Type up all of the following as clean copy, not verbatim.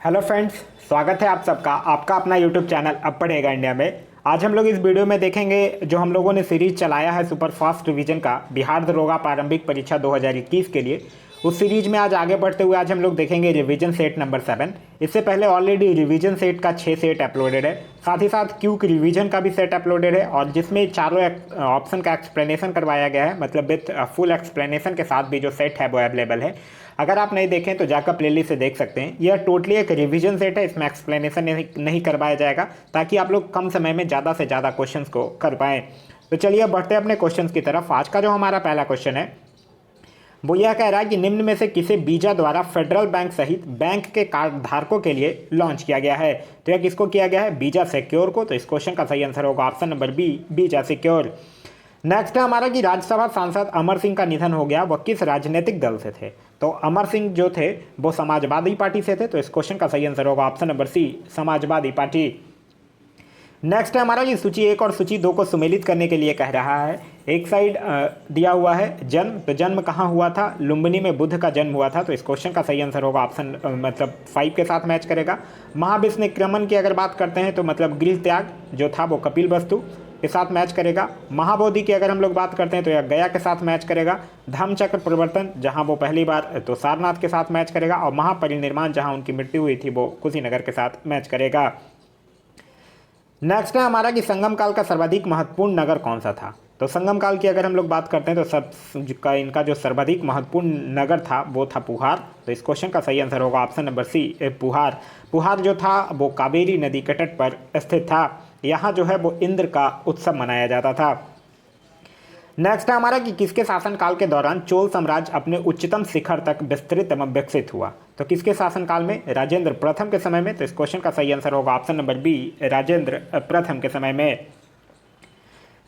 Hello friends, स्वागत है आप सबका आपका अपना यूट्यूब चैनल अब पढ़ेगा इंडिया में। आज हम लोग इस वीडियो में देखेंगे जो हम लोगों ने सीरीज चलाया है सुपर फास्ट रिवीजन का बिहार दरोगा प्रारंभिक परीक्षा 2021 के लिए। उस सीरीज में आज आगे बढ़ते हुए आज हम लोग देखेंगे रिवीजन सेट नंबर 7। इससे पहले ऑलरेडी रिवीजन सेट का 6 सेट अपलोडेड है, साथ ही साथ क्यूक रिवीजन का भी सेट अपलोडेड है और जिसमें चारों ऑप्शन का एक्सप्लेनेशन करवाया गया है, मतलब विथ फुल एक्सप्लेनेशन के साथ भी जो सेट है वो अवेलेबल है। अगर आप नहीं देखें तो जाकर प्लेलिस्ट से देख सकते हैं। यह टोटली एक रिवीजन सेट है, इसमें एक्सप्लेनेशन नहीं करवाया जाएगा ताकि आप लोग कम समय में ज़्यादा से ज़्यादा क्वेश्चंस को कर पाएँ। तो चलिए बढ़ते हैं अपने क्वेश्चंस की तरफ। आज का जो हमारा पहला क्वेश्चन है वो यह कह रहा है कि निम्न में से किसे बीजा द्वारा फेडरल बैंक सहित बैंक के कार्ड धारकों के लिए लॉन्च किया गया है। तो यह किसको किया गया है? बीजा सिक्योर को। तो इस क्वेश्चन का सही आंसर होगा ऑप्शन नंबर बी, बीजा सिक्योर। नेक्स्ट है हमारा कि राज्यसभा सांसद अमर सिंह का निधन हो गया, वह किस राजनीतिक दल से थे? तो अमर सिंह जो थे वो समाजवादी पार्टी से थे। तो इस क्वेश्चन का सही आंसर होगा option number C, Samajwadi party. Next है हमारा कि सूची 1 और सूची 2 को सुमेलित करने के लिए कह रहा है। एक साइड दिया हुआ है जन्म, तो जन्म कहाँ हुआ था? लुम्बिनी में बुद्ध का जन्म हुआ था। तो इस क्वेश्चन का सही आंसर होगा ऑप्शन मतलब 5 के साथ मैच करेगा। महाविष्णुक्रमण की अगर बात करते हैं तो मतलब गृह त्याग जो था वो कपिल वस्तु के साथ मैच करेगा। महाबोधि की अगर हम लोग बात करते हैं तो यह गया के साथ मैच करेगा। धम्मचक्र प्रवर्तन जहां वो पहली बार तो सारनाथ के साथ मैच करेगा और महापरिनिर्वाण जहां उनकी मृत्यु हुई थी वो कुशीनगर के साथ मैच करेगा। नेक्स्ट है हमारा कि संगम काल का सर्वाधिक महत्वपूर्ण नगर कौन सा था? तो संगम काल की अगर हम लोग बात करते हैं तो इनका जो सर्वाधिक महत्वपूर्ण नगर था वो था पुहार। तो इस क्वेश्चन का सही आंसर होगा ऑप्शन नंबर सी, पुहार। पुहार जो था वो कावेरी नदी के तट पर स्थित था। यहाँ जो है वो इंद्र का उत्सव मनाया जाता था। नेक्स्ट है हमारा कि किसके शासनकाल के दौरान चोल साम्राज्य अपने उच्चतम शिखर तक विस्तृत एवं विकसित हुआ? तो किसके शासनकाल में? राजेंद्र प्रथम के समय में। तो इस क्वेश्चन का सही आंसर होगा ऑप्शन नंबर बी, राजेंद्र प्रथम के समय में।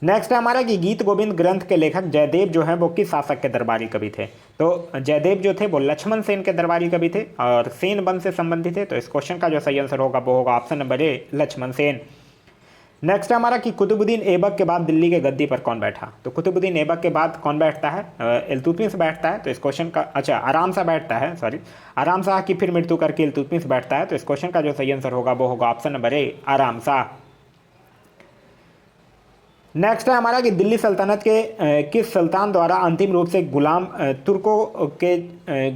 नेक्स्ट है हमारा कि गीत गोविंद ग्रंथ के लेखक जयदेव जो है वो किस शासक के दरबारी कवि थे? तो जयदेव जो थे वो लक्ष्मण सेन के दरबारी कवि थे और सेन वंश से संबंधित थे। तो इस क्वेश्चन का जो सही आंसर होगा वो होगा option number A, Lakshman Sen. Next है हमारा कि कुतुबुद्दीन ऐबक के बाद दिल्ली के गद्दी पर कौन बैठा? तो कुतुबुद्दीन ऐबक के बाद कौन बैठता है? इल्तुतमिश बैठता है। तो इस क्वेश्चन का आराम शाह बैठता है, आराम शाह की फिर मृत्यु करके इल्तुतमिश बैठता है। तो इस क्वेश्चन का जो सही आंसर होगा वो होगा ऑप्शन नंबर ए, आराम शाह। नेक्स्ट है हमारा कि दिल्ली सल्तनत के किस सुल्तान द्वारा अंतिम रूप से गुलाम तुर्कों के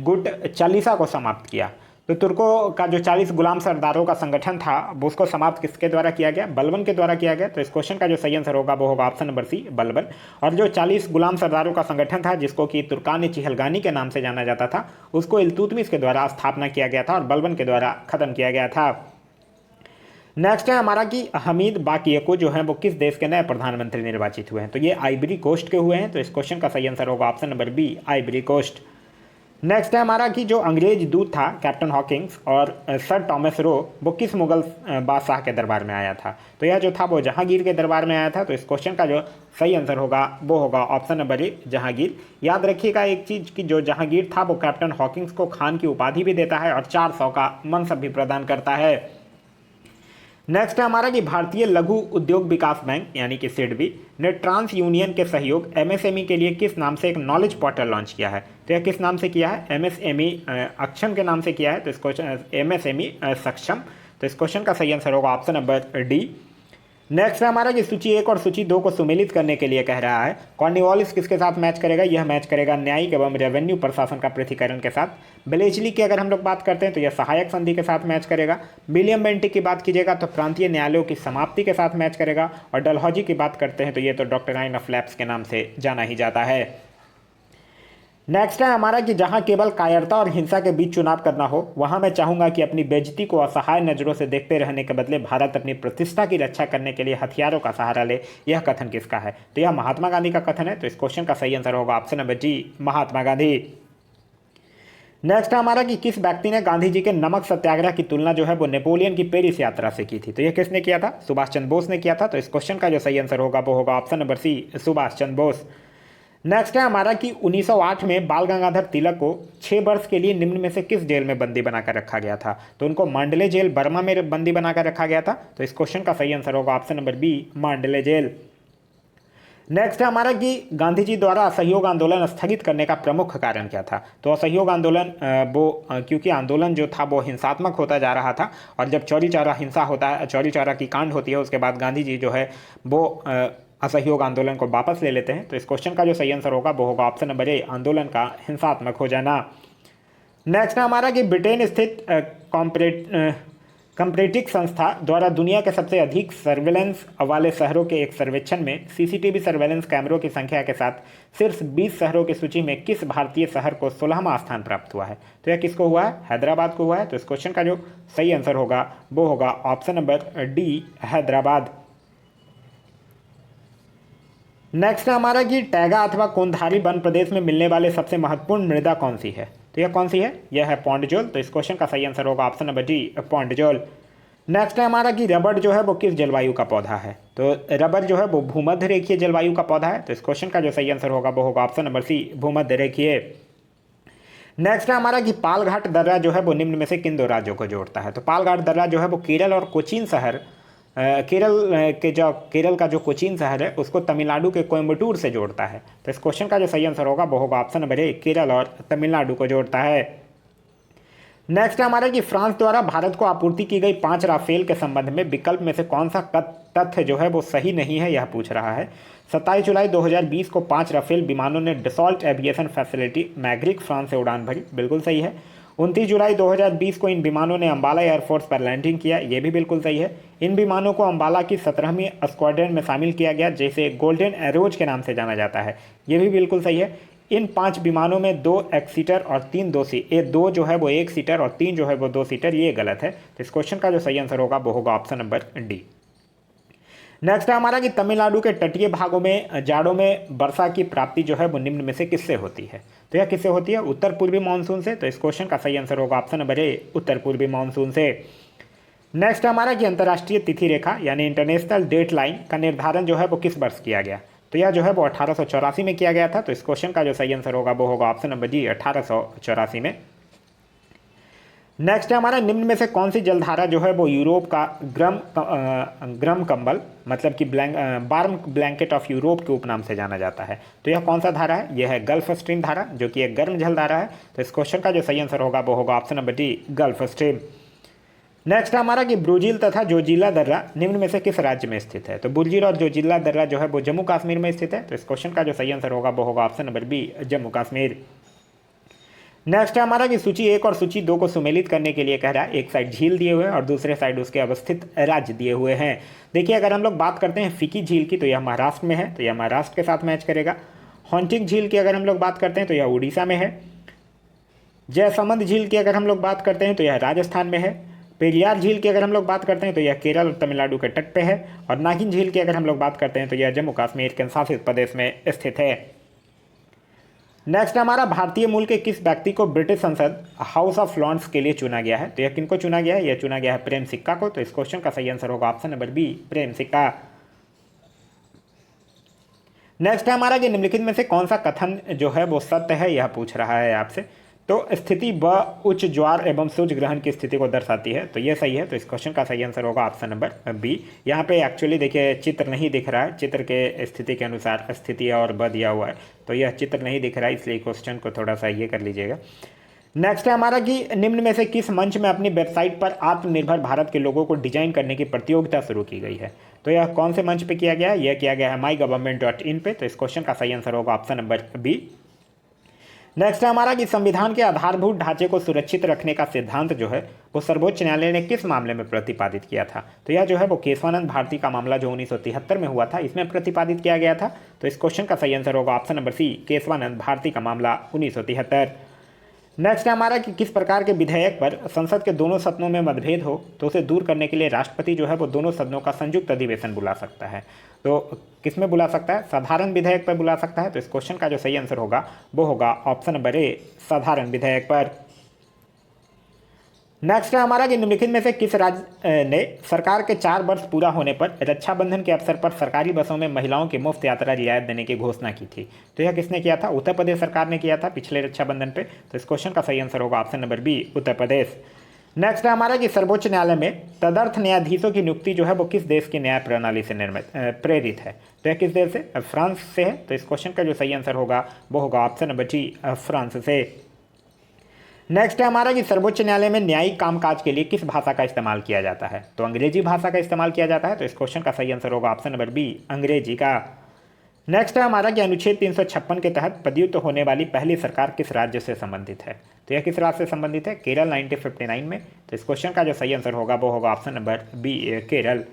गुट चालीसा को समाप्त किया? तो तुर्कों का जो 40 गुलाम सरदारों का संगठन था वो उसको समाप्त किसके द्वारा किया गया? बलबन के द्वारा किया गया। तो इस क्वेश्चन का जो सही आंसर होगा वो होगा ऑप्शन नंबर सी, बलबन। और जो 40 गुलाम सरदारों का संगठन था जिसको कि तुर्कान चिहलगानी के नाम से जाना जाता था, उसको इल्तुतमिश के द्वारा स्थापना किया गया था और बलबन के द्वारा खत्म किया गया था। नेक्स्ट है हमारा कि हमीद बाकियको जो है वो किस देश के नए प्रधानमंत्री निर्वाचित हुए हैं? तो ये आइवरी कोस्ट के हुए हैं। तो इस क्वेश्चन का सही आंसर होगा option number B, Ivory Coast. Next है हमारा कि जो अंग्रेज दूत था कैप्टन हॉकिंग्स और सर टॉमस रो वो किस मुगल बादशाह के दरबार में आया था? तो यह जो था वो जहांगीर के दरबार में आया था। तो इस क्वेश्चन का जो सही आंसर होगा वो होगा ऑप्शन नंबर ए, जहांगीर। याद रखिएगा एक चीज़ कि जो जहांगीर था वो कैप्टन हॉकिंग्स को खान की उपाधि भी देता है और 400 का मनसब भी प्रदान करता है। नेक्स्ट है हमारा कि भारतीय लघु उद्योग विकास बैंक यानी कि सिडबी ने ट्रांस यूनियन के सहयोग एमएसएमई के लिए किस नाम से एक नॉलेज पोर्टल लॉन्च किया है? तो यह किस नाम से किया है? एमएसएमई अक्षम के नाम से किया है। तो इस क्वेश्चन एमएसएमई सक्षम। तो इस क्वेश्चन का सही आंसर होगा ऑप्शन नंबर डी। नेक्स्ट है हमारा कि सूची 1 और सूची 2 को सुमेलित करने के लिए कह रहा है। कॉर्नवालिस किसके साथ मैच करेगा? यह मैच करेगा न्यायिक एवं रेवेन्यू प्रशासन का पृथकीकरण के साथ। ब्लेचली की अगर हम लोग बात करते हैं तो यह सहायक संधि के साथ मैच करेगा। विलियम बेंटिक की बात कीजिएगा तो प्रांतीय न्यायालयों की समाप्ति के साथ मैच करेगा। और डलहौजी की बात करते हैं तो ये तो डॉक्ट्राइन ऑफ लैप्स के नाम से जाना ही जाता है। नेक्स्ट है हमारा कि जहां केवल कायरता और हिंसा के बीच चुनाव करना हो वहां मैं चाहूंगा कि अपनी बेइज्जती को असहाय नजरों से देखते रहने के बदले भारत अपनी प्रतिष्ठा की रक्षा करने के लिए हथियारों का सहारा ले। यह कथन किसका है? तो यह महात्मा गांधी का कथन है। तो इस क्वेश्चन का सही आंसर होगा ऑप्शन नंबर जी, महात्मा गांधी। नेक्स्ट है हमारा कि किस व्यक्ति ने गांधी जी के नमक सत्याग्रह की तुलना जो है वो नेपोलियन की पेरिस यात्रा से की थी? तो यह किसने किया था? सुभाष चंद्र बोस ने किया था। तो इस क्वेश्चन का जो सही आंसर होगा वो होगा ऑप्शन नंबर सी, सुभाष चंद्र बोस। नेक्स्ट है हमारा कि 1908 में बाल गंगाधर तिलक को 6 वर्ष के लिए निम्न में से किस जेल में बंदी बनाकर रखा गया था? तो उनको मांडले जेल बर्मा में बंदी बनाकर रखा गया था। तो इस क्वेश्चन का सही आंसर होगा ऑप्शन नंबर बी, मांडले जेल। नेक्स्ट है हमारा कि गांधी जी द्वारा असहयोग आंदोलन स्थगित करने का प्रमुख कारण क्या था। तो असहयोग आंदोलन क्योंकि आंदोलन जो था वो हिंसात्मक होता जा रहा था, और जब चौरी चौरा हिंसा होता है, चौरी चौरा की कांड होती है, उसके बाद गांधी जी जो है वो असहयोग आंदोलन को वापस ले लेते हैं। तो इस क्वेश्चन का जो सही आंसर होगा वो होगा ऑप्शन नंबर ए, आंदोलन का हिंसात्मक हो जाना। नेक्स्ट है हमारा कि ब्रिटेन स्थित कंपैरेटिव संस्था द्वारा दुनिया के सबसे अधिक सर्वेलेंस वाले शहरों के एक सर्वेक्षण में सीसीटीवी सर्वेलेंस कैमरों की संख्या के साथ सिर्फ 20 शहरों की सूची में किस भारतीय शहर को 16वां स्थान प्राप्त हुआ है। तो यह किसको हुआ है? हैदराबाद को हुआ है। तो इस क्वेश्चन का जो सही आंसर होगा वो होगा option number D, Hyderabad. Next है हमारा कि टैगा अथवा कोंधारी वन प्रदेश में मिलने वाले सबसे महत्वपूर्ण मृदा कौन सी है। तो यह कौन सी है? यह है पौंडजोल। तो इस क्वेश्चन का सही आंसर होगा ऑप्शन नंबर डी, पौंडजोल। नेक्स्ट है हमारा कि रबर जो है वो किस जलवायु का पौधा है। तो रबर जो है वो भूमध्य रेखीय जलवायु का पौधा है। तो इस क्वेश्चन का जो सही आंसर होगा वो होगा ऑप्शन नंबर सी, भूमध्य रेखीय। नेक्स्ट है हमारा कि पालघाट दर्रा जो है वो निम्न में से किन दो राज्यों को जोड़ता है। तो पालघाट दर्रा जो है वो केरल और कोचीन शहर, केरल का जो कोचीन शहर है उसको तमिलनाडु के कोयम्बटूर से जोड़ता है। तो इस क्वेश्चन का जो सही आंसर होगा वो होगा ऑप्शन नंबर ए, केरल और तमिलनाडु को जोड़ता है। नेक्स्ट है हमारा कि फ्रांस द्वारा भारत को आपूर्ति की गई 5 राफेल के संबंध में विकल्प में से कौन सा तथ्य जो है वो सही नहीं है, यह पूछ रहा है। 27 जुलाई 2020 को 5 राफेल विमानों ने डसॉल्ट एविएशन फैसिलिटी मैग्रिक फ्रांस से उड़ान भरी, बिल्कुल सही है। 29 जुलाई 2020 को इन विमानों ने अंबाला एयरफोर्स पर लैंडिंग किया, ये भी बिल्कुल सही है। इन विमानों को अंबाला की 17वीं स्क्वाड्रन में शामिल किया गया, जैसे गोल्डन एरोज के नाम से जाना जाता है, ये भी बिल्कुल सही है। इन 5 विमानों में 2 एक सीटर और 3 2 जो है वो 1 सीटर और 3 जो है वो 2 सीटर, ये गलत है। तो इस क्वेश्चन का जो सही आंसर होगा वो होगा ऑप्शन नंबर डी। नेक्स्ट है हमारा कि तमिलनाडु के तटीय भागों में जाड़ों में वर्षा की प्राप्ति जो है वो निम्न में से किससे होती है। तो यह किससे होती है? उत्तर पूर्वी मानसून से। तो इस क्वेश्चन का सही आंसर होगा ऑप्शन नंबर ए, उत्तर पूर्वी मानसून से। नेक्स्ट हमारा कि अंतर्राष्ट्रीय तिथि रेखा यानी इंटरनेशनल डेट लाइन का निर्धारण जो है वो किस वर्ष किया गया। तो यह जो है वो 1884 में किया गया था। तो इस क्वेश्चन का जो सही आंसर होगा वो होगा ऑप्शन नंबर डी, 1884 में। नेक्स्ट है हमारा निम्न में से कौन सी जलधारा जो है वो यूरोप का ग्रम कंबल मतलब कि वार्म ब्लैंकेट ऑफ यूरोप के उपनाम से जाना जाता है। तो यह कौन सा धारा है? यह है गल्फ स्ट्रीम धारा, जो कि एक गर्म जल धारा है। तो इस क्वेश्चन का जो सही आंसर होगा वो होगा option number D, gulf stream. Next है हमारा कि ब्रूजिल तथा जोजिला दर्रा निम्न में से किस राज्य में स्थित है। तो ब्रूजिल और जोजिला दर्रा जो है वो जम्मू कश्मीर में स्थित है। तो इस क्वेश्चन का जो सही आंसर होगा वो होगा option number B, Jammu Kashmir. Next है हमारा कि सूची 1 और सूची 2 को सुमेलित करने के लिए कह रहा है। एक साइड झील दिए हुए हैं और दूसरे साइड उसके अवस्थित राज्य दिए हुए हैं। देखिए अगर हम लोग बात करते हैं फिकी झील की तो यह महाराष्ट्र में है, तो यह महाराष्ट्र के साथ मैच करेगा। हॉन्टिंग झील की अगर हम लोग बात करते हैं तो यह उड़ीसा में है। जयसमंद झील की अगर हम लोग बात करते हैं तो यह राजस्थान में है। पेरियार झील की अगर हम लोग बात करते हैं तो यह केरल और तमिलनाडु के तट पे है। और नागिन झील की अगर हम लोग बात करते हैं तो यह जम्मू कश्मीर के शासित प्रदेश में स्थित है। नेक्स्ट हमारा भारतीय मूल के किस व्यक्ति को ब्रिटिश संसद हाउस ऑफ लॉर्ड्स के लिए चुना गया है। तो यह किनको चुना गया है? यह चुना गया है प्रेम सिक्का को। तो इस क्वेश्चन का सही आंसर होगा ऑप्शन नंबर बी, प्रेम सिक्का। नेक्स्ट है हमारा कि निम्नलिखित में से कौन सा कथन जो है वो सत्य है, यह पूछ रहा है आपसे। तो स्थिति ब उच्च ज्वार एवं सूर्य ग्रहण की स्थिति को दर्शाती है, तो ये सही है। तो इस क्वेश्चन का सही आंसर होगा ऑप्शन नंबर बी। यहाँ पे एक्चुअली देखिए चित्र नहीं दिख रहा है, चित्र के स्थिति के अनुसार स्थिति और ब दिया हुआ है, तो यह चित्र नहीं दिख रहा है, इसलिए क्वेश्चन को थोड़ा सा ये कर लीजिएगा। नेक्स्ट है हमारा कि निम्न में से किस मंच में अपनी वेबसाइट पर आत्मनिर्भर भारत के लोगों को डिजाइन करने की प्रतियोगिता शुरू की गई है। तो यह कौन से मंच पे किया गया है? यह किया गया है mygovernment.in पे। तो इस क्वेश्चन का सही आंसर होगा ऑप्शन नंबर बी। नेक्स्ट है हमारा कि संविधान के आधारभूत ढांचे को सुरक्षित रखने का सिद्धांत जो है वो सर्वोच्च न्यायालय ने किस मामले में प्रतिपादित किया था। तो यह जो है वो केशवानंद भारती का मामला जो 1973 में हुआ था, इसमें प्रतिपादित किया गया था। तो इस क्वेश्चन का सही आंसर होगा option number C, Keshavananda Bharati का मामला 1973। नेक्स्ट है हमारा कि किस प्रकार के विधेयक पर संसद के दोनों सदनों में मतभेद हो तो उसे दूर करने के लिए राष्ट्रपति जो है वो दोनों सदनों का संयुक्त अधिवेशन बुला सकता है। तो किस में बुला सकता है? साधारण विधेयक पर बुला सकता है। तो इस क्वेश्चन का जो सही आंसर होगा वो होगा ऑप्शन नंबर ए, साधारण विधेयक पर। नेक्स्ट है हमारा कि निम्नलिखित में से किस राज्य ने सरकार के 4 वर्ष पूरा होने पर रक्षाबंधन के अवसर पर सरकारी बसों में महिलाओं की मुफ्त यात्रा रियायत देने की घोषणा की थी। तो यह किसने किया था? उत्तर प्रदेश सरकार ने किया था पिछले रक्षाबंधन पे। तो इस क्वेश्चन का सही आंसर होगा option number B, Uttar Pradesh. Next है हमारा कि सर्वोच्च न्यायालय में तदर्थ न्यायाधीशों की नियुक्ति जो है वो किस देश की न्याय प्रणाली से प्रेरित है? तो यह किस देश से? फ्रांस से है। तो इस क्वेश्चन का जो सही आंसर होगा वो होगा ऑप्शन नंबर डी, फ्रांस से। नेक्स्ट है हमारा कि सर्वोच्च न्यायालय में न्यायिक कामकाज के लिए किस भाषा का इस्तेमाल किया जाता है? तो अंग्रेजी भाषा का इस्तेमाल किया जाता है। तो इस क्वेश्चन का सही आंसर होगा ऑप्शन नंबर बी, अंग्रेजी का। नेक्स्ट है हमारा कि अनुच्छेद 356 के तहत पदच्युत होने वाली पहली सरकार किस राज्य से संबंधित है? तो यह किस राज्य से संबंधित है? केरल 1959 में। तो इस क्वेश्चन का जो सही आंसर होगा वो होगा ऑप्शन नंबर बी, केरल।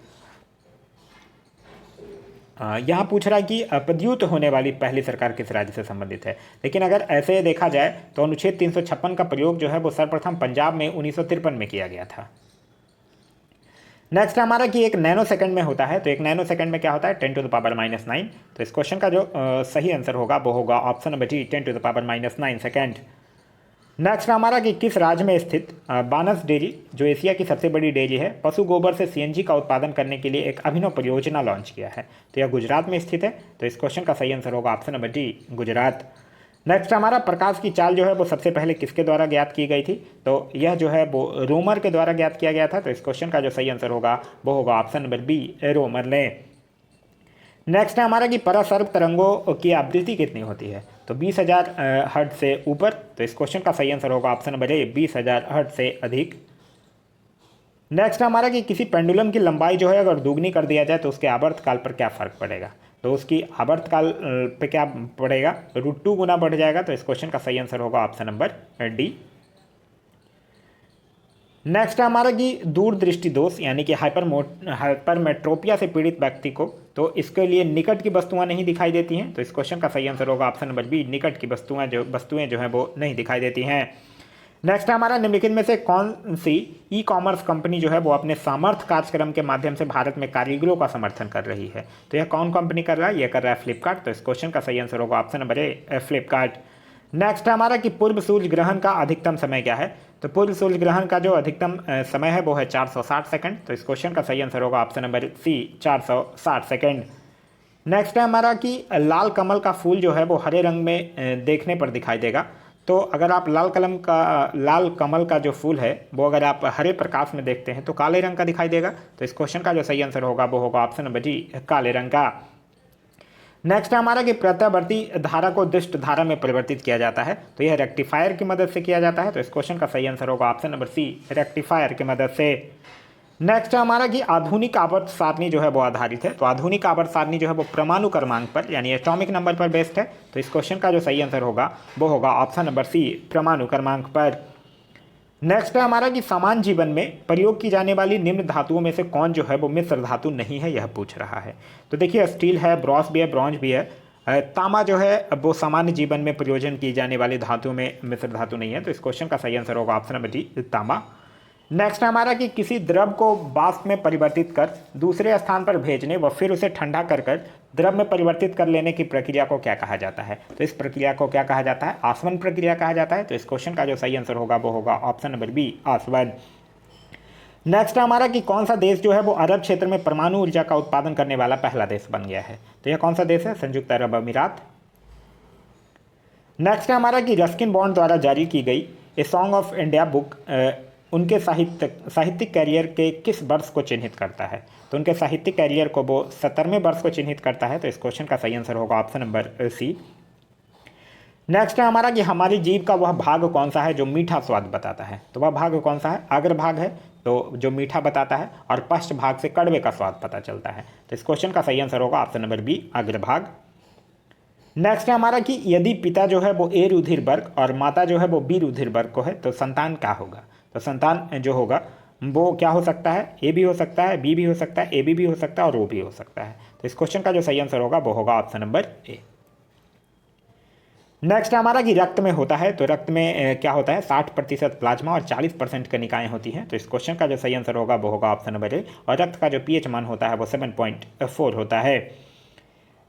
यहाँ पूछ रहा है कि पदच्युत होने वाली पहली सरकार किस राज्य से संबंधित है, लेकिन अगर ऐसे देखा जाए तो अनुच्छेद 356 का प्रयोग जो है वो सर्वप्रथम पंजाब में 1953 में किया गया था। नेक्स्ट हमारा कि एक नैनो सेकंड में होता है। तो एक नैनो सेकंड में क्या होता है? 10⁻⁹। तो इस क्वेश्चन का जो सही आंसर होगा वो होगा option number D, 10⁻⁹ second. Next हमारा कि किस राज्य में स्थित बानस डेयरी, जो एशिया की सबसे बड़ी डेयरी है, पशु गोबर से सीएनजी का उत्पादन करने के लिए एक अभिनव परियोजना लॉन्च किया है? तो यह गुजरात में स्थित है। तो इस क्वेश्चन का सही आंसर होगा option number D, Gujarat. Next हमारा प्रकाश की चाल जो है वो सबसे पहले किसके द्वारा ज्ञात की गई थी? तो यह जो है वो रोमर के द्वारा ज्ञात किया गया था। तो इस क्वेश्चन का जो सही आंसर होगा वो होगा ऑप्शन नंबर बी, रोमर ने। नेक्स्ट है हमारा कि परासर्ग तरंगों की आवृत्ति कितनी होती है? तो 20,000 हर्ट्ज से ऊपर। तो इस क्वेश्चन का सही आंसर होगा ऑप्शन नंबर ए, 20,000 हर्ट्ज से अधिक। नेक्स्ट हमारा कि किसी पेंडुलम की लंबाई जो है अगर दोगुनी कर दिया जाए तो उसके आवर्तकाल पर क्या फ़र्क पड़ेगा? तो उसकी आवर्तकाल पे क्या पड़ेगा? √2 गुना बढ़ जाएगा। तो इस क्वेश्चन का सही आंसर होगा ऑप्शन नंबर डी। नेक्स्ट है हमारा कि दूरदृष्टि दोष यानी कि हाइपरमेट्रोपिया से पीड़ित व्यक्ति को तो इसके लिए निकट की वस्तुएं नहीं दिखाई देती हैं। तो इस क्वेश्चन का सही आंसर होगा ऑप्शन नंबर बी, निकट की वस्तुएं जो हैं वो नहीं दिखाई देती हैं। नेक्स्ट हमारा निम्नलिखित में से कौन सी ई कॉमर्स कंपनी जो है वो अपने सामर्थ्य कार्यक्रम के माध्यम से भारत में कारीगरों का समर्थन कर रही है? तो यह कौन कंपनी कर रहा है? यह कर रहा है फ्लिपकार्ट। तो इस क्वेश्चन का सही आंसर होगा ऑप्शन नंबर ए, फ्लिपकार्ट। नेक्स्ट हमारा कि पूर्व सूर्य ग्रहण का अधिकतम समय क्या है? तो पूर्व सूर्य ग्रहण का जो अधिकतम समय है वो है 460 सेकंड। तो इस क्वेश्चन का सही आंसर होगा option number C, 460 second. Next है हमारा कि लाल कमल का फूल जो है वो हरे रंग में देखने पर दिखाई देगा। तो अगर आप लाल कमल का जो फूल है वो अगर आप हरे प्रकाश में देखते हैं तो काले रंग का दिखाई देगा। तो इस क्वेश्चन का जो सही आंसर होगा वो होगा ऑप्शन नंबर डी, काले रंग का। नेक्स्ट हमारा कि प्रत्यावर्ती धारा को दुष्ट धारा में परिवर्तित किया जाता है। तो यह रेक्टिफायर की मदद से किया जाता है। तो इस क्वेश्चन का सही आंसर होगा ऑप्शन नंबर सी, रेक्टिफायर की मदद से। नेक्स्ट हमारा कि आधुनिक आवर्त सारणी जो है वो आधारित है। तो आधुनिक आवर्त सारणी जो है वो परमाणु क्रमांक पर यानी एटॉमिक नंबर पर बेस्ड है। तो इस क्वेश्चन का जो सही आंसर होगा वो होगा ऑप्शन नंबर सी, परमाणु क्रमांक पर। नेक्स्ट है हमारा कि समान जीवन में प्रयोग की जाने वाली निम्न धातुओं में से कौन जो है वो मिश्र धातु नहीं है, यह पूछ रहा है। तो देखिए स्टील है, ब्रॉस भी है, ब्रॉन्ज भी है। तांबा जो है वो सामान्य जीवन में प्रयोजन की जाने वाली धातुओं में मिश्र धातु नहीं है। तो इस क्वेश्चन का सही आंसर होगा ऑप्शन नंबर डी, तांबा। नेक्स्ट हमारा कि किसी द्रव को वाष्प में परिवर्तित कर दूसरे स्थान पर भेजने व फिर उसे ठंडा कर द्रव में परिवर्तित कर लेने की प्रक्रिया को क्या कहा जाता है? तो इस प्रक्रिया को क्या कहा जाता है? आसवन प्रक्रिया कहा जाता है। तो इस क्वेश्चन का जो सही आंसर होगा वो होगा ऑप्शन नंबर बी, आसवन। नेक्स्ट हमारा कि कौन सा देश जो है वो अरब क्षेत्र में परमाणु ऊर्जा का उत्पादन करने वाला पहला देश बन गया है? तो यह कौन सा देश है? संयुक्त अरब अमीरात। नेक्स्ट हमारा कि रस्किन बॉन्ड द्वारा जारी की गई a song of India book उनके साहित्यिक कैरियर के किस वर्ष को चिन्हित करता है? तो उनके साहित्यिक कैरियर को वो 70वें वर्ष को चिन्हित करता है। तो इस क्वेश्चन का सही आंसर होगा ऑप्शन नंबर सी। नेक्स्ट है हमारा कि हमारी जीभ का वह भाग कौन सा है जो मीठा स्वाद बताता है? तो वह भाग कौन सा है? अग्र भाग है तो जो मीठा बताता है, और पश्च भाग से कड़वे का स्वाद पता चलता है। तो इस क्वेश्चन का सही आंसर होगा ऑप्शन नंबर बी, अग्र भाग। नेक्स्ट है हमारा कि यदि पिता जो है वो ए रुधिर वर्ग और माता जो है वो बी रुधिर वर्ग को है तो संतान क्या होगा? तो संतान जो होगा वो क्या हो सकता है? ए भी हो सकता है, बी भी हो सकता है, ए बी भी हो सकता है और ओ भी हो सकता है। तो इस क्वेश्चन का जो सही आंसर होगा वो होगा ऑप्शन नंबर ए। नेक्स्ट हमारा कि रक्त में होता है। तो रक्त में क्या होता है? 60% प्लाज्मा और 40% कणिकाएं होती हैं। तो इस क्वेश्चन का जो सही आंसर होगा वो होगा ऑप्शन नंबर ए। और रक्त का जो पीएच मान होता है वो 7.4 होता है।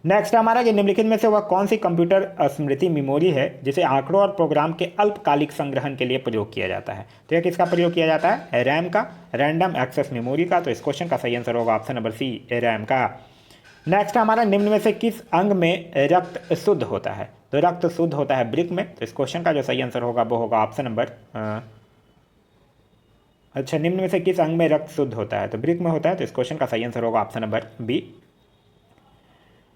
नेक्स्ट हमारा कि निम्नलिखित में से वह कौन सी कंप्यूटर स्मृति मेमोरी है जिसे आंकड़ों और प्रोग्राम के अल्पकालिक संग्रहण के लिए प्रयोग किया जाता है? तो यह किसका प्रयोग किया जाता है? रैम का, रैंडम एक्सेस मेमोरी का। तो इस क्वेश्चन का सही आंसर होगा ऑप्शन नंबर सी, रैम का। नेक्स्ट हमारा निम्न में से किस अंग में रक्त शुद्ध होता है? तो रक्त शुद्ध होता है वृक्क में। तो इस क्वेश्चन का जो सही आंसर होगा वो होगा ऑप्शन नंबर अच्छा, निम्न में से किस अंग में रक्त शुद्ध होता है? तो वृक्क में होता है, तो इस क्वेश्चन का सही आंसर होगा ऑप्शन नंबर बी।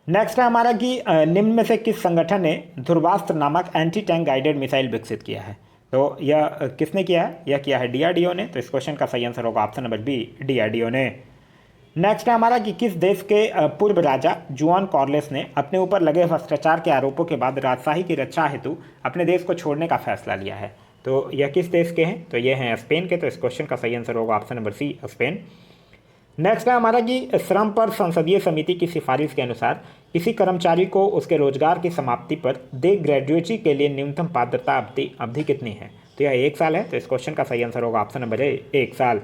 नेक्स्ट है हमारा कि निम्न में से किस संगठन ने ध्रुवास्त्र नामक एंटी टैंक गाइडेड मिसाइल विकसित किया है? तो यह किसने किया है? यह किया है डीआरडीओ ने, तो इस क्वेश्चन का सही आंसर होगा ऑप्शन नंबर बी, डीआरडीओ ने। नेक्स्ट है हमारा कि किस देश के पूर्व राजा जुआन कॉर्लेस ने अपने ऊपर लगे भ्रष्टाचार के आरोपों के बाद राजशाही की रक्षा हेतु अपने देश को छोड़ने का फैसला लिया है? तो यह किस देश के हैं? तो ये हैं स्पेन के, तो इस क्वेश्चन का सही आंसर होगा option number C, Spain. Next है हमारा कि श्रम पर संसदीय समिति की सिफारिश के अनुसार किसी कर्मचारी को उसके रोजगार की समाप्ति पर दे ग्रेजुएटी के लिए न्यूनतम पात्रता अवधि कितनी है? तो यह 1 साल है, तो इस क्वेश्चन का सही आंसर होगा ऑप्शन नंबर ए, 1 साल।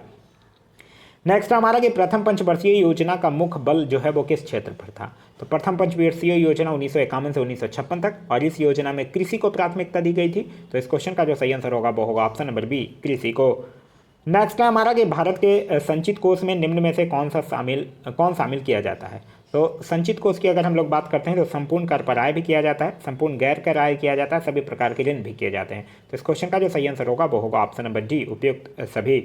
नेक्स्ट हमारा कि प्रथम पंचवर्षीय योजना का मुख्य बल जो है वो किस क्षेत्र पर था? तो प्रथम पंचवर्षीय योजना 1951 से 1956 तक, और इस योजना में कृषि को प्राथमिकता दी गई थी, तो इस क्वेश्चन का जो सही आंसर होगा वो होगा ऑप्शन नंबर बी, कृषि को। नेक्स्ट है हमारा कि भारत के संचित कोष में निम्न में से कौन शामिल किया जाता है? तो संचित कोष की अगर हम लोग बात करते हैं तो संपूर्ण कर पर आय भी किया जाता है, संपूर्ण गैर कर आय किया जाता है, सभी प्रकार के ऋण भी किए जाते हैं, तो इस क्वेश्चन का जो सही आंसर होगा वो होगा ऑप्शन नंबर डी, उपयुक्त सभी।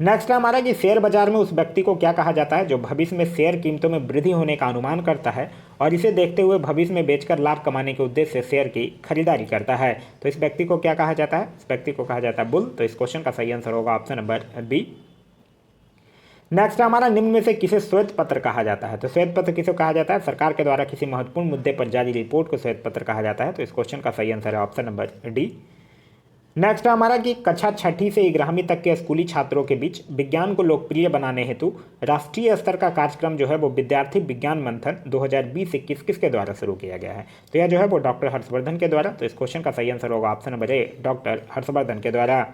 नेक्स्ट है हमारा कि शेयर बाजार में उस व्यक्ति को क्या कहा जाता है जो भविष्य में शेयर कीमतों में वृद्धि होने का अनुमान करता है और इसे देखते हुए भविष्य में बेचकर लाभ कमाने के उद्देश्य से शेयर की खरीदारी करता है? तो इस व्यक्ति को क्या कहा जाता है? इस व्यक्ति को कहा जाता है बुल, तो इस क्वेश्चन का सही आंसर होगा ऑप्शन नंबर बी। नेक्स्ट हमारा निम्न में से किसे श्वेत पत्र कहा जाता है? तो श्वेत पत्र किसे कहा जाता है? सरकार के द्वारा किसी महत्वपूर्ण मुद्दे पर जारी रिपोर्ट को श्वेत पत्र कहा जाता है, तो इस क्वेश्चन का सही आंसर है ऑप्शन नंबर डी। नेक्स्ट हमारा कि कक्षा 6ठी से 11वीं तक के स्कूली छात्रों के बीच विज्ञान को लोकप्रिय बनाने हेतु राष्ट्रीय स्तर का कार्यक्रम जो है वो विद्यार्थी विज्ञान मंथन 2020-21 किसके द्वारा शुरू किया गया है? तो यह जो है वो डॉक्टर हर्षवर्धन के द्वारा, तो इस क्वेश्चन का सही आंसर होगा ऑप्शन नंबर ए, डॉक्टर हर्षवर्धन के द्वारा।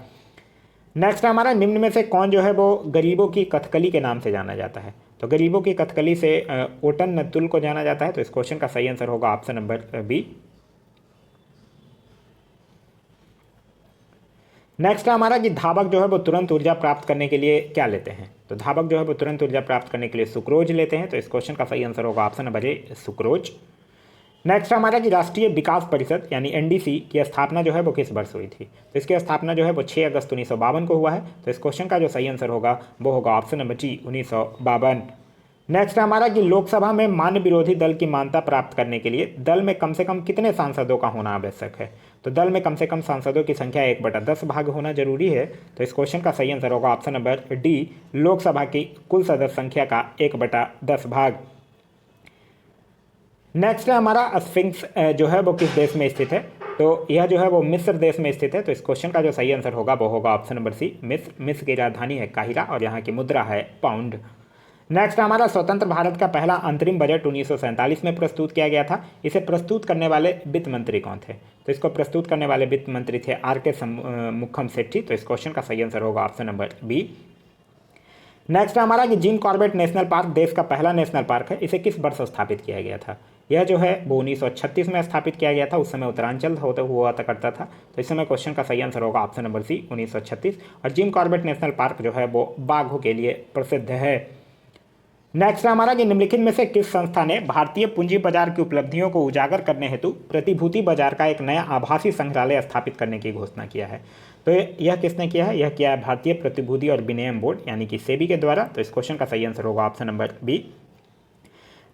नेक्स्ट हमारा निम्न में से कौन जो है वो गरीबों की कथकली के नाम से जाना जाता है? तो गरीबों की कथकली से ओटन नतुल को जाना जाता है, तो इस क्वेश्चन का सही आंसर होगा ऑप्शन नंबर बी। नेक्स्ट हमारा कि धावक जो है वो तुरंत ऊर्जा प्राप्त करने के लिए क्या लेते हैं? तो धावक जो है वो तुरंत ऊर्जा प्राप्त करने के लिए सुक्रोज लेते हैं, तो इस क्वेश्चन का सही आंसर होगा ऑप्शन नंबर ए, सुक्रोज। नेक्स्ट हमारा कि राष्ट्रीय विकास परिषद यानी एनडीसी की स्थापना जो है वो किस वर्ष हुई थी? तो इसकी स्थापना जो है वो 6 अगस्त 1952 को हुआ है, तो इस क्वेश्चन का जो सही आंसर होगा वो होगा ऑप्शन नंबर डी, 1952। नेक्स्ट हमारा कि लोकसभा में मान्य विरोधी दल की मान्यता प्राप्त करने के लिए दल में कम से कम कितने सांसदों का होना आवश्यक है? तो दल में कम से कम सांसदों की संख्या 1/10 भाग होना जरूरी है, तो इस क्वेश्चन का सही आंसर होगा ऑप्शन नंबर डी, लोकसभा की कुल सदस्य संख्या का 1/10 भाग। नेक्स्ट है हमारा स्फिंक्स जो है वो किस देश में स्थित है? तो यह जो है वो मिस्र देश में स्थित है, तो इस क्वेश्चन का जो सही आंसर होगा वो होगा ऑप्शन नंबर सी, मिस्र। मिस्र की राजधानी है काहिरा और यहाँ की मुद्रा है पाउंड। नेक्स्ट हमारा स्वतंत्र भारत का पहला अंतरिम बजट 1947 में प्रस्तुत किया गया था, इसे प्रस्तुत करने वाले वित्त मंत्री कौन थे? तो इसको प्रस्तुत करने वाले वित्त मंत्री थे आर.के. मुखम सेट्टी, तो इस क्वेश्चन का सही आंसर होगा ऑप्शन नंबर बी। नेक्स्ट हमारा कि जिम कॉर्बेट नेशनल पार्क देश का पहला नेशनल पार्क है, इसे किस वर्ष स्थापित किया गया था? यह जो है वो 1936 में स्थापित किया गया था, उस समय उत्तरांचल हुआ करता था, तो इस समय क्वेश्चन का सही आंसर होगा ऑप्शन नंबर सी, 1936। और जिम कॉर्बेट नेशनल पार्क जो है वो बाघों के लिए प्रसिद्ध है। नेक्स्ट हमारा कि निम्नलिखित में से किस संस्था ने भारतीय पूंजी बाजार की उपलब्धियों को उजागर करने हेतु प्रतिभूति बाजार का एक नया आभासी संग्रहालय स्थापित करने की घोषणा किया है? तो यह किसने किया है? यह किया है भारतीय प्रतिभूति और विनिमय बोर्ड यानी कि सेबी के द्वारा, तो इस क्वेश्चन का सही आंसर होगा ऑप्शन नंबर बी।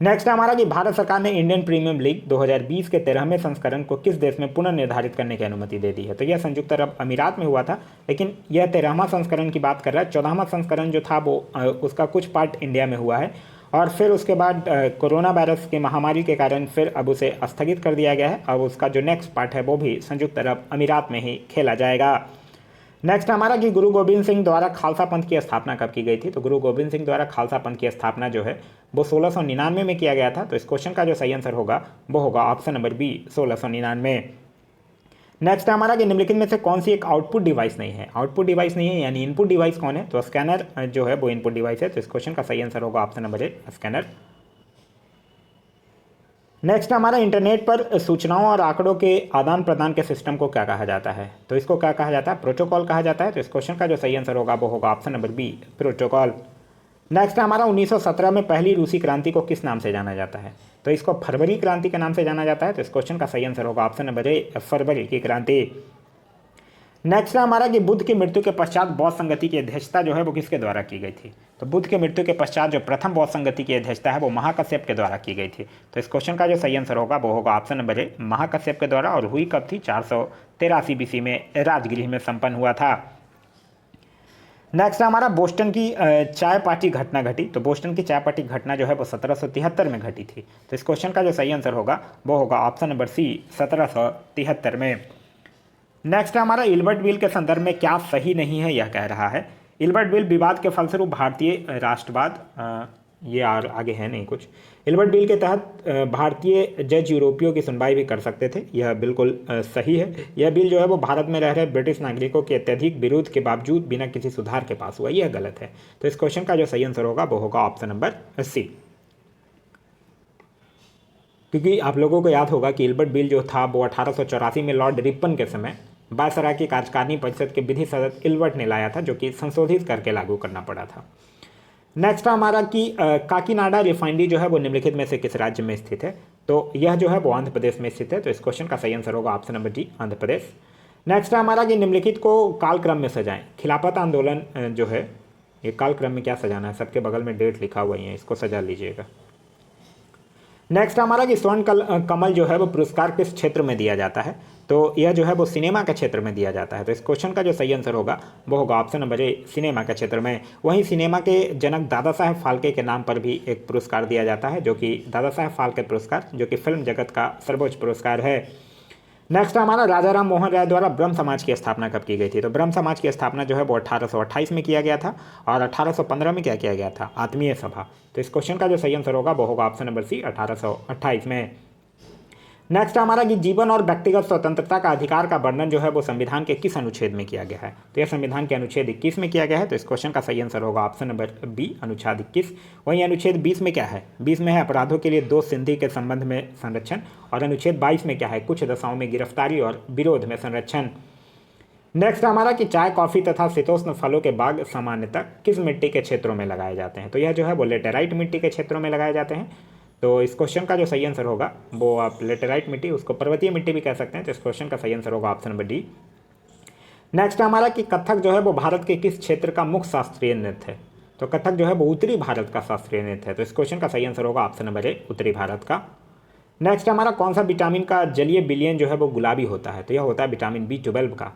नेक्स्ट हमारा कि भारत सरकार ने इंडियन प्रीमियर लीग 2020 के 13वें संस्करण को किस देश में पुनर्निर्धारित करने की अनुमति दे दी है? तो यह संयुक्त अरब अमीरात में हुआ था, लेकिन यह 13वां संस्करण की बात कर रहा है। 14वां संस्करण जो था वो उसका कुछ पार्ट इंडिया में हुआ है और फिर उसके बाद कोरोना वायरस की महामारी के कारण फिर अब उसे स्थगित कर दिया गया है। अब उसका जो नेक्स्ट पार्ट है वो भी संयुक्त अरब अमीरात में ही खेला जाएगा। नेक्स्ट हमारा कि गुरु गोविंद सिंह द्वारा खालसा पंथ की स्थापना कब की गई थी? तो गुरु गोविंद सिंह द्वारा खालसा पंथ की स्थापना जो है वो 1699 में किया गया था, तो इस क्वेश्चन का जो सही आंसर होगा वो होगा ऑप्शन नंबर बी, 1699। नेक्स्ट हमारा कि निम्नलिखित में से कौन सी एक आउटपुट डिवाइस नहीं है? आउटपुट डिवाइस नहीं है यानी इनपुट डिवाइस कौन है? तो स्कैनर जो है वो इनपुट डिवाइस है, तो इस क्वेश्चन का सही आंसर होगा ऑप्शन नंबर ए, स्कैनर। नेक्स्ट हमारा इंटरनेट पर सूचनाओं और आंकड़ों के आदान प्रदान के सिस्टम को क्या कहा जाता है? तो इसको क्या कहा जाता है? प्रोटोकॉल कहा जाता है, तो इस क्वेश्चन का जो सही आंसर होगा वो होगा option number B, protocol. Next हमारा 1917 में पहली रूसी क्रांति को किस नाम से जाना जाता है? तो इसको फरवरी क्रांति के नाम से जाना जाता है, तो इस क्वेश्चन का सही आंसर होगा ऑप्शन नंबर ए, फरवरी की क्रांति। नेक्स्ट है हमारा कि बुद्ध की मृत्यु के पश्चात बौद्ध संगति की अध्यक्षता जो है वो किसके द्वारा की गई थी। तो बुद्ध की मृत्यु के पश्चात जो प्रथम बौद्ध संगति की अध्यक्षता है वो महाकश्यप के द्वारा की गई थी। तो इस क्वेश्चन का जो सही आंसर होगा वो होगा ऑप्शन नंबर ए, महाकश्यप के द्वारा। और हुई कब थी? 483 BC में राजगृह में संपन्न हुआ था। नेक्स्ट हमारा बोस्टन की चाय पार्टी घटना घटी। तो बोस्टन की चाय पार्टी घटना जो है वो 1773 में घटी थी। तो इस क्वेश्चन का जो सही आंसर होगा वो होगा ऑप्शन नंबर सी, 1773 में। नेक्स्ट हमारा इल्बर्ट बिल के संदर्भ में क्या सही नहीं है यह कह रहा है। इल्बर्ट बिल विवाद के फलस्वरूप भारतीय राष्ट्रवाद, ये और आगे है नहीं कुछ। इल्बर्ट बिल के तहत भारतीय जज यूरोपियों की सुनवाई भी कर सकते थे, यह बिल्कुल सही है। यह बिल जो है वो भारत में रह रहे ब्रिटिश नागरिकों के अत्यधिक विरोध के बावजूद बिना किसी सुधार के पास हुआ, यह गलत है। तो इस क्वेश्चन का जो सही आंसर होगा वो होगा ऑप्शन नंबर सी। क्योंकि आप लोगों को याद होगा कि इल्बर्ट बिल जो था वो 1884 में लॉर्ड रिपन के समय वायसराय की कार्यकारिणी परिषद के विधि सदस्य इल्बर्ट ने लाया था, जो कि संशोधित करके लागू करना पड़ा था। नेक्स्ट हमारा कि काकीनाडा रिफाइनरी जो है वो निम्नलिखित में से किस राज्य में स्थित है। तो यह जो है वो आंध्र प्रदेश में स्थित है। तो इस क्वेश्चन का सही आंसर होगा option number D, Andhra Pradesh. Next हमारा कि निम्नलिखित को कालक्रम में सजाएं। खिलाफत आंदोलन जो है ये कालक्रम में क्या सजाना है, सबके बगल में डेट लिखा हुआ ही है, इसको सजा लीजिएगा। नेक्स्ट हमारा कि स्वर्ण कमल जो है वो पुरस्कार किस क्षेत्र में दिया जाता है। तो यह जो है वो सिनेमा के क्षेत्र में दिया जाता है। तो इस क्वेश्चन का जो सही आंसर होगा वो होगा ऑप्शन नंबर ए, सिनेमा के क्षेत्र में। वहीं सिनेमा के जनक दादा साहेब फाल्के के नाम पर भी एक पुरस्कार दिया जाता है, जो कि दादा साहेब फाल्के पुरस्कार, जो कि फिल्म जगत का सर्वोच्च पुरस्कार है। नेक्स्ट हमारा राजा राम मोहन राय द्वारा ब्रह्म समाज की स्थापना कब की गई थी। तो ब्रह्म समाज की स्थापना जो है वो 1828 में किया गया था। और 1815 में क्या किया गया था? आत्मीय सभा। तो इस क्वेश्चन का जो सही आंसर होगा वो होगा ऑप्शन नंबर सी, 1828 में। नेक्स्ट हमारा कि जीवन और व्यक्तिगत स्वतंत्रता का अधिकार का वर्णन जो है वो संविधान के किस अनुच्छेद में किया गया है। तो यह संविधान के अनुच्छेद 21 में किया गया है। तो इस क्वेश्चन का सही आंसर होगा ऑप्शन नंबर बी, अनुच्छेद 21। वहीं अनुच्छेद 20 में क्या है? 20 में है अपराधों के लिए दोष सिद्धि के संबंध में संरक्षण। और अनुच्छेद 22 में क्या है? कुछ दशाओं में गिरफ्तारी और विरोध में संरक्षण। नेक्स्ट हमारा कि चाय, कॉफी तथा शीतोष्ण फलों के बाग सामान्यतः किस मिट्टी के क्षेत्रों में लगाए जाते हैं। तो यह जो है वो लेटेराइट मिट्टी के क्षेत्रों में लगाए जाते हैं। तो इस क्वेश्चन का जो सही आंसर होगा वो आप लेटेराइट मिट्टी, उसको पर्वतीय मिट्टी भी कह सकते हैं। तो इस क्वेश्चन का सही आंसर होगा ऑप्शन नंबर डी। नेक्स्ट हमारा कि कथक जो है वो भारत के किस क्षेत्र का मुख्य शास्त्रीय नृत्य है। तो कथक जो है वो उत्तरी भारत का शास्त्रीय नृत्य है। तो इस क्वेश्चन का सही आंसर होगा ऑप्शन नंबर ए, उत्तरी भारत का। नेक्स्ट हमारा कौन सा विटामिन का जलीय विलयन जो है वो गुलाबी होता है। तो यह होता है विटामिन B12 का।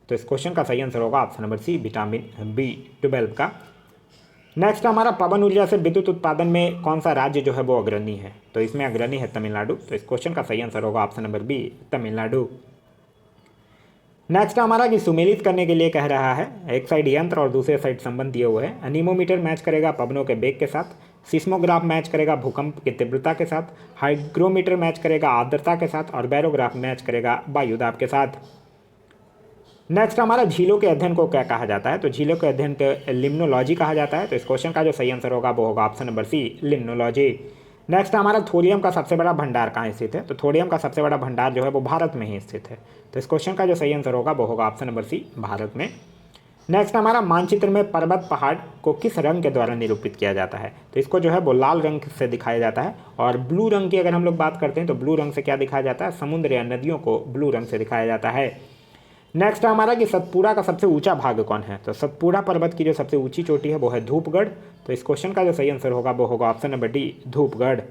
तो इस क्वेश्चन का सही आंसर होगा ऑप्शन नंबर सी, विटामिन B12 का। नेक्स्ट हमारा पवन ऊर्जा से विद्युत उत्पादन में कौन सा राज्य जो है वो अग्रणी है। तो इसमें अग्रणी है तमिलनाडु। तो इस क्वेश्चन का सही आंसर होगा option number B, Tamil Nadu. Next हमारा कि सुमेलित करने के लिए कह रहा है, एक साइड यंत्र और दूसरे साइड संबंध दिए हुए हैं। अनीमोमीटर मैच करेगा पवनों के वेग के साथ, सिस्मोग्राफ मैच करेगा भूकंप की तीव्रता के साथ, हाइग्रोमीटर मैच करेगा आर्द्रता के साथ और बैरोग्राफ मैच करेगा वायुदाब के साथ। नेक्स्ट हमारा झीलों के अध्ययन को क्या कहा जाता है। तो झीलों के अध्ययन को लिम्नोलॉजी कहा जाता है। तो इस क्वेश्चन का जो सही आंसर होगा वो होगा option number C, limnology. Next हमारा थोरियम का सबसे बड़ा भंडार कहाँ स्थित है। तो थोरियम का सबसे बड़ा भंडार जो है वो भारत में ही स्थित है। तो इस क्वेश्चन का जो सही आंसर होगा वो होगा ऑप्शन नंबर सी, भारत में। नेक्स्ट हमारा मानचित्र में पर्वत पहाड़ को किस रंग के द्वारा निरूपित किया जाता है। तो इसको जो है वो लाल रंग से दिखाया जाता है। और ब्लू रंग की अगर हम लोग बात करते हैं तो ब्लू रंग से क्या दिखाया जाता है? समुद्र या नदियों को ब्लू रंग से दिखाया जाता है। नेक्स्ट हमारा कि सतपुड़ा का सबसे ऊंचा भाग कौन है। तो सतपुड़ा पर्वत की जो सबसे ऊंची चोटी है वो है धूपगढ़। तो इस क्वेश्चन का जो सही आंसर होगा वो होगा option number D, Dhupgarh.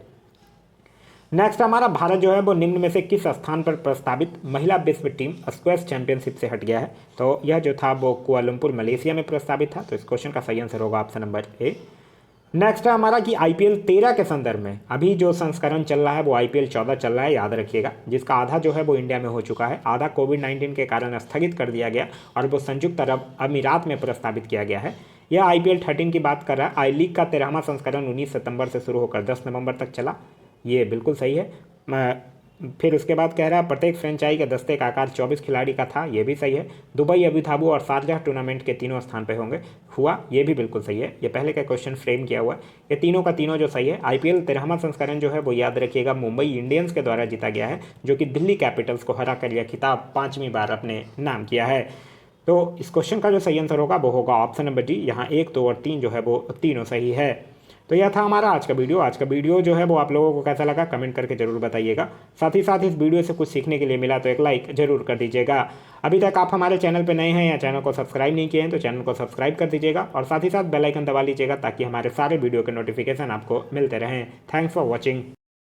Next हमारा भारत जो है वो निम्न में से किस स्थान पर प्रस्तावित महिला विश्व टीम स्क्वैश चैंपियनशिप से हट गया है। तो यह जो था वो कुआलालंपुर मलेशिया में प्रस्तावित था। तो इस क्वेश्चन का सही आंसर होगा ऑप्शन नंबर ए। नेक्स्ट है हमारा कि IPL 13 के संदर्भ में अभी जो संस्करण चल रहा है वो IPL 14 चल रहा है, याद रखिएगा, जिसका आधा जो है वो इंडिया में हो चुका है, आधा कोविड-19 के कारण स्थगित कर दिया गया और वो संयुक्त अरब अमीरात में प्रस्तावित किया गया है। यह IPL 13 की बात कर रहा है। आई लीग का 13वां संस्करण 19 सितंबर से शुरू होकर 10 नवंबर तक चला, ये बिल्कुल सही है। फिर उसके बाद कह रहा है प्रत्येक फ्रेंचाइजी के दस्ते का आकार 24 खिलाड़ी का था, ये भी सही है। दुबई, अबू धाबी और शारजाह टूर्नामेंट के तीनों स्थान पे होंगे, हुआ, ये भी बिल्कुल सही है। ये पहले का क्वेश्चन फ्रेम किया हुआ है, ये तीनों का तीनों जो सही है। IPL 13वां संस्करण जो है वो याद रखिएगा मुंबई इंडियंस के द्वारा जीता गया है, जो कि दिल्ली कैपिटल्स को हरा कर यह खिताब 5वीं बार अपने नाम किया है। तो इस क्वेश्चन का जो सही आंसर होगा वो होगा ऑप्शन नंबर डी। यहाँ 1, 2 और 3 जो है वो तीनों सही है। तो यह था हमारा आज का वीडियो। आज का वीडियो जो है वो आप लोगों को कैसा लगा कमेंट करके जरूर बताइएगा। साथ ही साथ इस वीडियो से कुछ सीखने के लिए मिला तो एक लाइक जरूर कर दीजिएगा। अभी तक आप हमारे चैनल पर नए हैं या चैनल को सब्सक्राइब नहीं किए हैं तो चैनल को सब्सक्राइब कर दीजिएगा और साथ ही साथ बेल आइकन दबा लीजिएगा ताकि हमारे सारे वीडियो के नोटिफिकेशन आपको मिलते रहें। Thanks for watching.